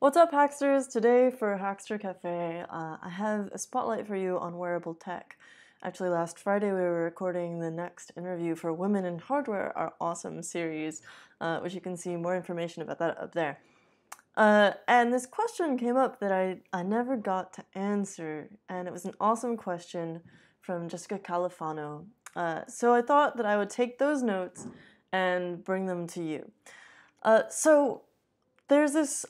What's up, Hacksters? Today for Hackster Cafe, I have a spotlight for you on wearable tech. Actually, last Friday we were recording the next interview for Women in Hardware, our awesome series, which you can see more information about that up there. And this question came up that I never got to answer, and it was an awesome question from Jessica Califano. So I thought that I would take those notes and bring them to you. So there's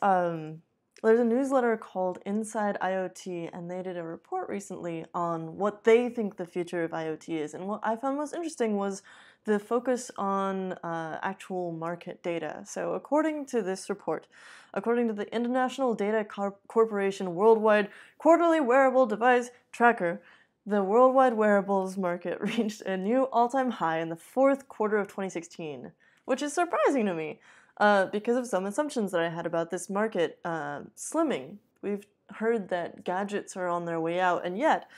there's a newsletter called Inside IoT, and they did a report recently on what they think the future of IoT is. And what I found most interesting was the focus on actual market data. So according to this report, according to the International Data Corporation Worldwide Quarterly Wearable Device Tracker, the worldwide wearables market reached a new all-time high in the fourth quarter of 2016, which is surprising to me. Because of some assumptions that I had about this market slimming. We've heard that gadgets are on their way out, and yet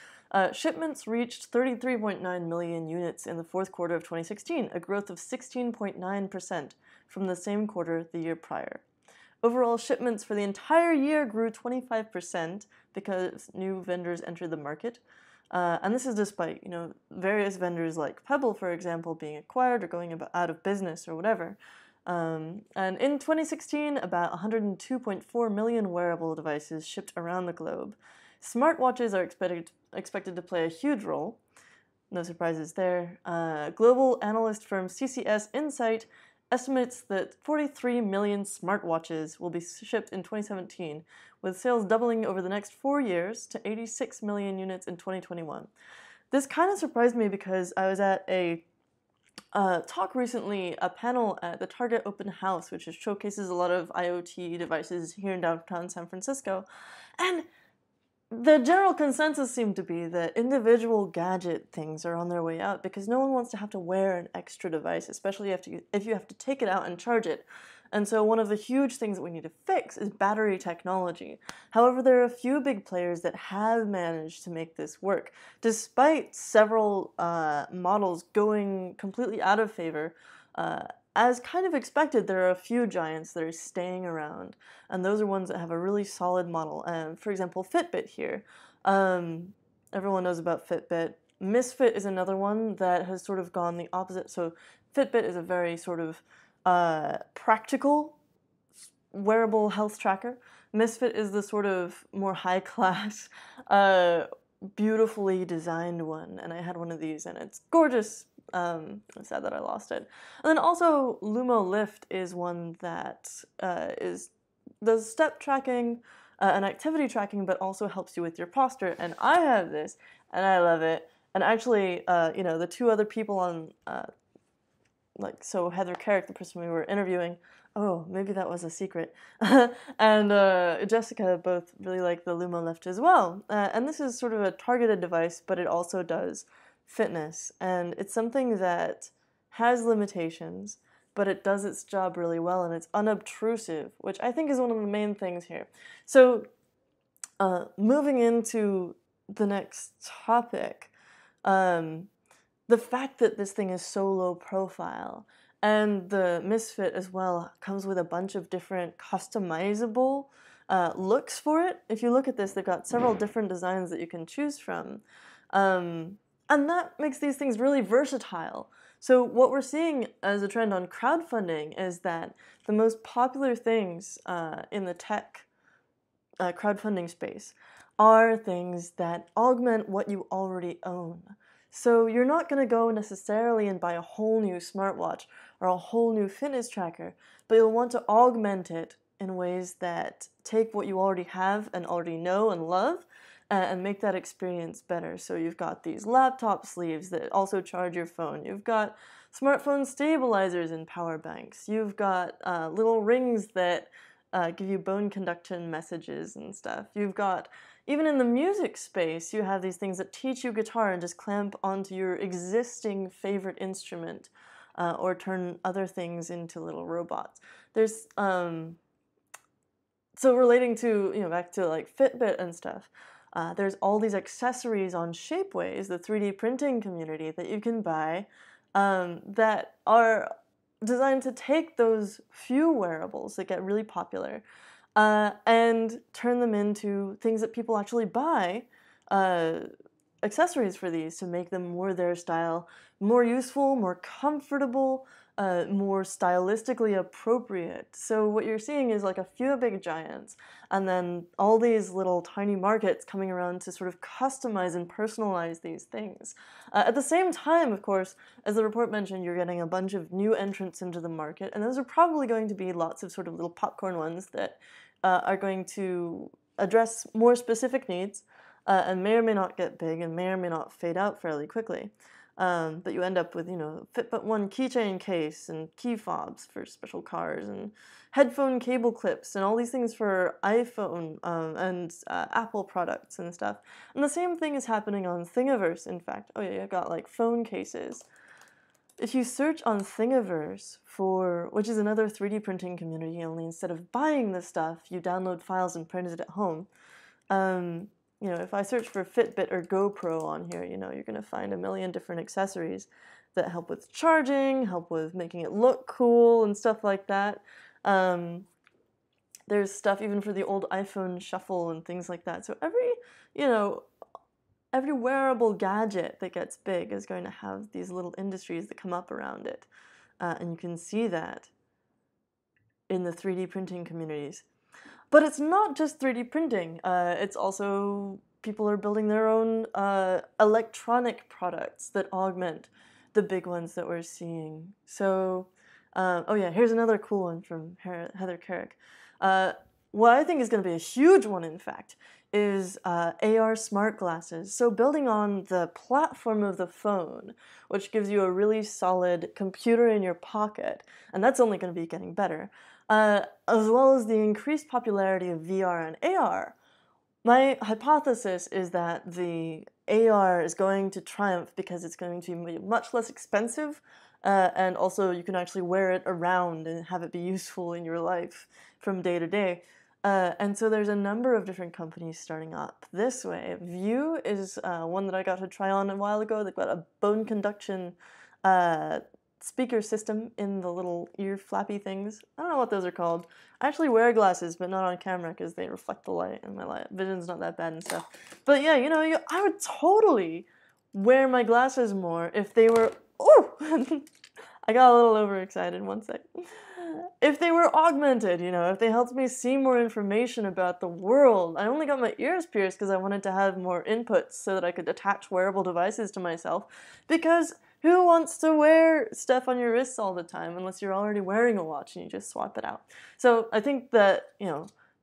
shipments reached 33.9 million units in the fourth quarter of 2016, a growth of 16.9% from the same quarter the year prior. Overall shipments for the entire year grew 25% because new vendors entered the market. And this is despite, various vendors like Pebble, for example, being acquired or going out of business or whatever. And in 2016, about 102.4 million wearable devices shipped around the globe. Smartwatches are expected to play a huge role. No surprises there. Global analyst firm CCS Insight estimates that 43 million smartwatches will be shipped in 2017, with sales doubling over the next 4 years to 86 million units in 2021. This kind of surprised me because I was at a talk recently, a panel at the Target Open House, which showcases a lot of IoT devices here in downtown San Francisco. And the general consensus seemed to be that individual gadget things are on their way out because no one wants to have to wear an extra device, especially if you have to take it out and charge it. And so one of the huge things that we need to fix is battery technology. However, there are a few big players that have managed to make this work. Despite several models going completely out of favor, as kind of expected, there are a few giants that are staying around, and those are ones that have a really solid model. For example, Fitbit here. Everyone knows about Fitbit. Misfit is another one that has sort of gone the opposite. So Fitbit is a very sort of practical wearable health tracker. Misfit is the sort of more high-class, beautifully designed one, and I had one of these, and it's gorgeous. I'm sad that I lost it. And then also Lumo Lift is one that does step tracking and activity tracking, but also helps you with your posture. And I have this, and I love it. And actually, the two other people on so Heather Carrick, the person we were interviewing, maybe that was a secret, and Jessica both really like the Lumo Lift as well. And this is sort of a targeted device, but it also does fitness. And it's something that has limitations, but it does its job really well, and it's unobtrusive, which I think is one of the main things here. So moving into the next topic, the fact that this thing is so low profile, and the Misfit as well comes with a bunch of different customizable looks for it. If you look at this, they've got several different designs that you can choose from. And that makes these things really versatile. So what we're seeing as a trend on crowdfunding is that the most popular things in the tech crowdfunding space are things that augment what you already own. So you're not going to go necessarily and buy a whole new smartwatch or a whole new fitness tracker, but you'll want to augment it in ways that take what you already have and already know and love and make that experience better. So you've got these laptop sleeves that also charge your phone. You've got smartphone stabilizers and power banks. You've got little rings that give you bone conduction messages and stuff. You've got, even in the music space, you have these things that teach you guitar and just clamp onto your existing favorite instrument or turn other things into little robots. There's, so relating to, back to like Fitbit and stuff, there's all these accessories on Shapeways, the 3D printing community, that you can buy that are designed to take those few wearables that get really popular and turn them into things that people actually buy, accessories for these to make them more their style, more useful, more comfortable, more stylistically appropriate. So what you're seeing is like a few big giants, and then all these little tiny markets coming around to sort of customize and personalize these things. At the same time, of course, as the report mentioned, you're getting a bunch of new entrants into the market, and those are probably going to be lots of sort of little popcorn ones that are going to address more specific needs, and may or may not get big and may or may not fade out fairly quickly. But you end up with, Fit But One keychain case and key fobs for special cars and headphone cable clips and all these things for iPhone and Apple products and stuff. And the same thing is happening on Thingiverse, in fact. Oh yeah, you've got like phone cases. If you search on Thingiverse which is another 3D printing community, only instead of buying the stuff, you download files and print it at home. If I search for Fitbit or GoPro on here, you're going to find a million different accessories that help with charging, help with making it look cool and stuff like that. There's stuff even for the old iPhone shuffle and things like that. So every wearable gadget that gets big is going to have these little industries that come up around it. And you can see that in the 3D printing communities. But it's not just 3D printing. It's also people are building their own electronic products that augment the big ones that we're seeing. So, here's another cool one from Heather Carrick. What I think is going to be a huge one, in fact, is AR smart glasses. So building on the platform of the phone, which gives you a really solid computer in your pocket, and that's only going to be getting better, as well as the increased popularity of VR and AR. My hypothesis is that the AR is going to triumph because it's going to be much less expensive, and also you can actually wear it around and have it be useful in your life from day to day. And so there's a number of different companies starting up this way. View is one that I got to try on a while ago. They've got a bone conduction speaker system in the little ear flappy things. I don't know what those are called. I actually wear glasses, but not on camera because they reflect the light and my vision's not that bad and stuff. But yeah, I would totally wear my glasses more if they were... Oh! I got a little overexcited, one sec. If they were augmented, if they helped me see more information about the world. I only got my ears pierced because I wanted to have more inputs so that I could attach wearable devices to myself. Because who wants to wear stuff on your wrists all the time unless you're already wearing a watch and you just swap it out? So I think that,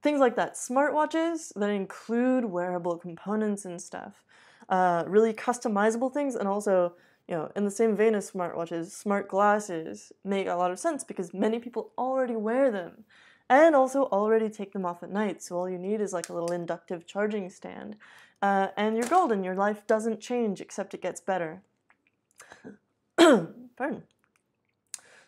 things like that, smartwatches that include wearable components and stuff, really customizable things, and also, in the same vein as smartwatches, smart glasses make a lot of sense because many people already wear them and also already take them off at night. So all you need is like a little inductive charging stand, and you're golden. Your life doesn't change except it gets better. Pardon.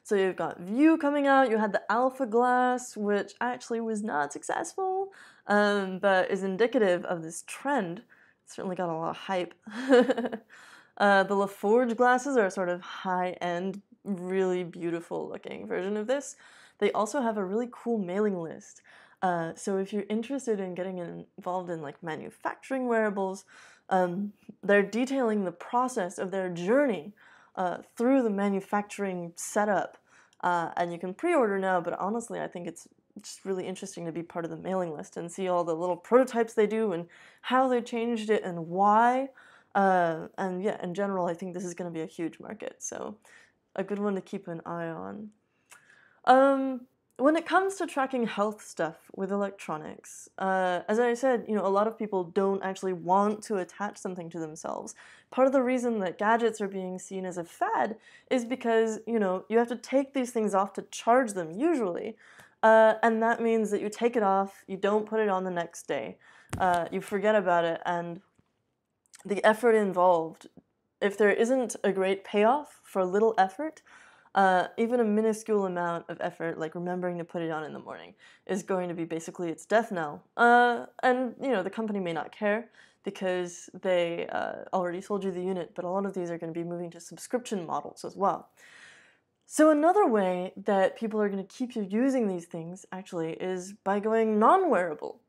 So you've got View coming out. You had the Alpha Glass, which actually was not successful, but is indicative of this trend. It certainly got a lot of hype. The LaForge glasses are a sort of high-end, really beautiful looking version of this. They also have a really cool mailing list. So if you're interested in getting involved in like manufacturing wearables, they're detailing the process of their journey through the manufacturing setup. And you can pre-order now, but honestly, I think it's just really interesting to be part of the mailing list and see all the little prototypes they do and how they changed it and why. And yeah, in general, I think this is going to be a huge market, so a good one to keep an eye on. When it comes to tracking health stuff with electronics, as I said, a lot of people don't actually want to attach something to themselves. Part of the reason that gadgets are being seen as a fad is because, you have to take these things off to charge them, usually. And that means that you take it off, you don't put it on the next day, you forget about it, and the effort involved, if there isn't a great payoff for little effort, even a minuscule amount of effort, like remembering to put it on in the morning, is going to be basically its death knell. And, the company may not care because they already sold you the unit, but a lot of these are going to be moving to subscription models as well. So another way that people are going to keep you using these things actually is by going non-wearable.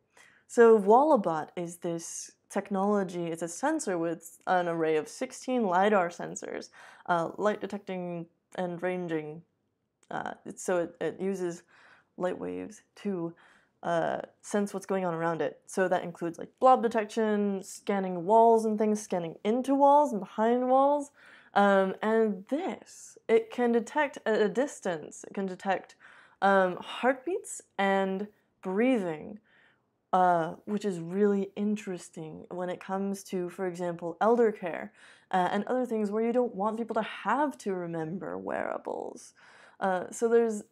So Wallabot is this technology, it's a sensor with an array of 16 LiDAR sensors, light detecting and ranging. It uses light waves to sense what's going on around it. So that includes like blob detection, scanning walls and things, scanning into walls and behind walls. And it can detect at a distance. It can detect heartbeats and breathing, which is really interesting when it comes to, for example, elder care and other things where you don't want people to have to remember wearables. So there's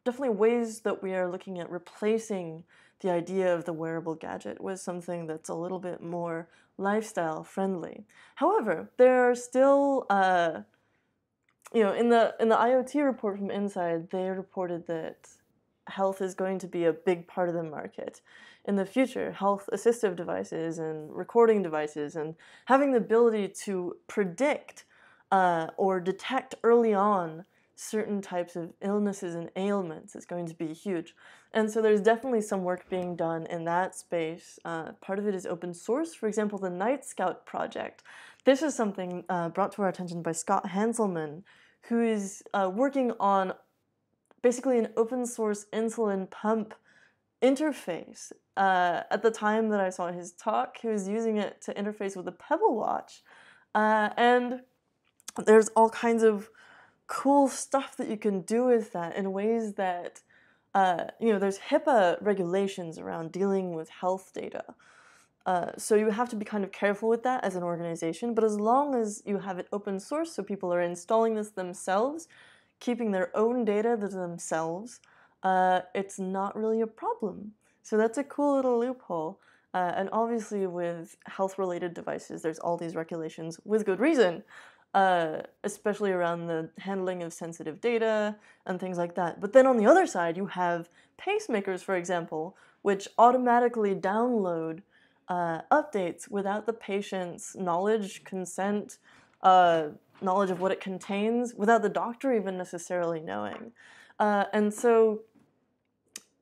definitely ways that we are looking at replacing the idea of the wearable gadget with something that's a little bit more lifestyle friendly. However, there are still, in the IoT report from Inside, they reported that health is going to be a big part of the market in the future. Health assistive devices and recording devices and having the ability to predict or detect early on certain types of illnesses and ailments is going to be huge. And so there's definitely some work being done in that space. Part of it is open source. For example, the Night Scout project. This is something brought to our attention by Scott Hanselman, who is working on basically an open source insulin pump interface. At the time that I saw his talk, he was using it to interface with a Pebble Watch. And there's all kinds of cool stuff that you can do with that in ways that, there's HIPAA regulations around dealing with health data. So you have to be kind of careful with that as an organization, but as long as you have it open source, so people are installing this themselves, keeping their own data to themselves, it's not really a problem. So that's a cool little loophole. And obviously with health-related devices, there's all these regulations with good reason, especially around the handling of sensitive data and things like that. But then on the other side, you have pacemakers, for example, which automatically download updates without the patient's knowledge, consent, knowledge of what it contains, without the doctor even necessarily knowing. And so,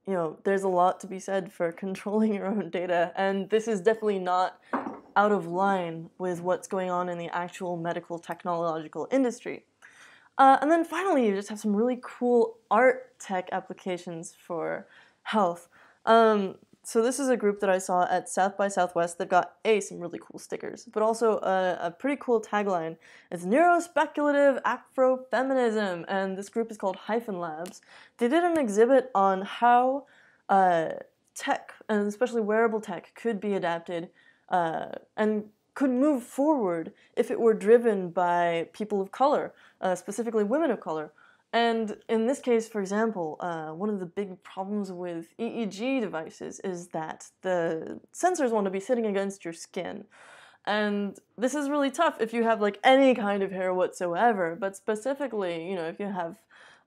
there's a lot to be said for controlling your own data, and this is definitely not out of line with what's going on in the actual medical technological industry. And then finally, you just have some really cool art tech applications for health. So this is a group that I saw at South by Southwest. They've got some really cool stickers, but also a pretty cool tagline. It's neurospeculative Afrofeminism, and this group is called Hyphen Labs. They did an exhibit on how tech, and especially wearable tech, could be adapted and could move forward if it were driven by people of color, specifically women of color. And in this case, for example, one of the big problems with EEG devices is that the sensors want to be sitting against your skin. And this is really tough if you have like any kind of hair whatsoever, but specifically, if you have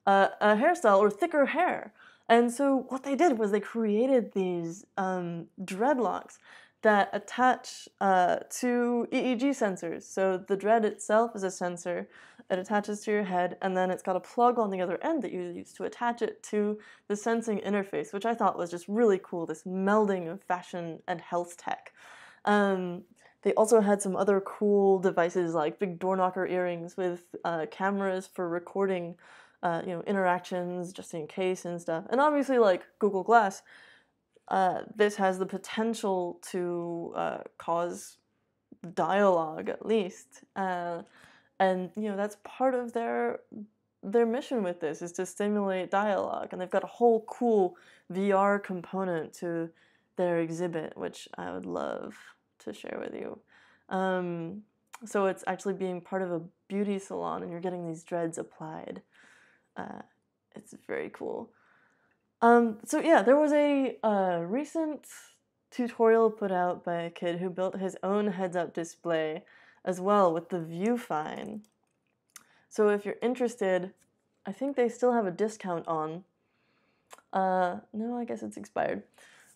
a hairstyle or thicker hair. And so what they did was they created these dreadlocks that attach to EEG sensors. So the dread itself is a sensor. It attaches to your head, and then it's got a plug on the other end that you use to attach it to the sensing interface, which I thought was just really cool, this melding of fashion and health tech. They also had some other cool devices like big door knocker earrings with cameras for recording interactions just in case and stuff. And obviously, like Google Glass, this has the potential to cause dialogue, at least. And that's part of their mission with this, is to stimulate dialogue. And they've got a whole cool VR component to their exhibit, which I would love to share with you. So it's actually being part of a beauty salon, and you're getting these dreads applied. It's very cool. So yeah, there was a recent tutorial put out by a kid who built his own heads-up display as well with the Viewfine. So if you're interested, I think they still have a discount on. No, I guess it's expired.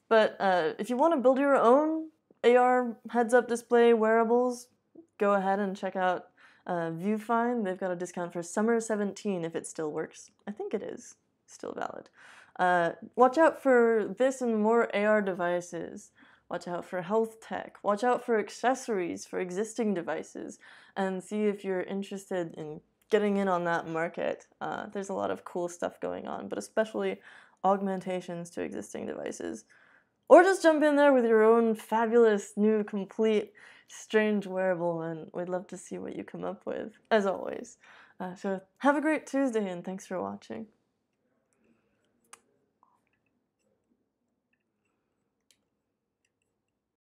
But if you want to build your own AR heads-up display wearables, go ahead and check out Viewfind, they've got a discount for summer 17 if it still works. I think it is still valid. Watch out for this and more AR devices. Watch out for health tech. Watch out for accessories for existing devices, and see if you're interested in getting in on that market. There's a lot of cool stuff going on, but especially augmentations to existing devices. Or just jump in there with your own fabulous, new, complete, strange wearable, and we'd love to see what you come up with, as always. So have a great Tuesday, and thanks for watching.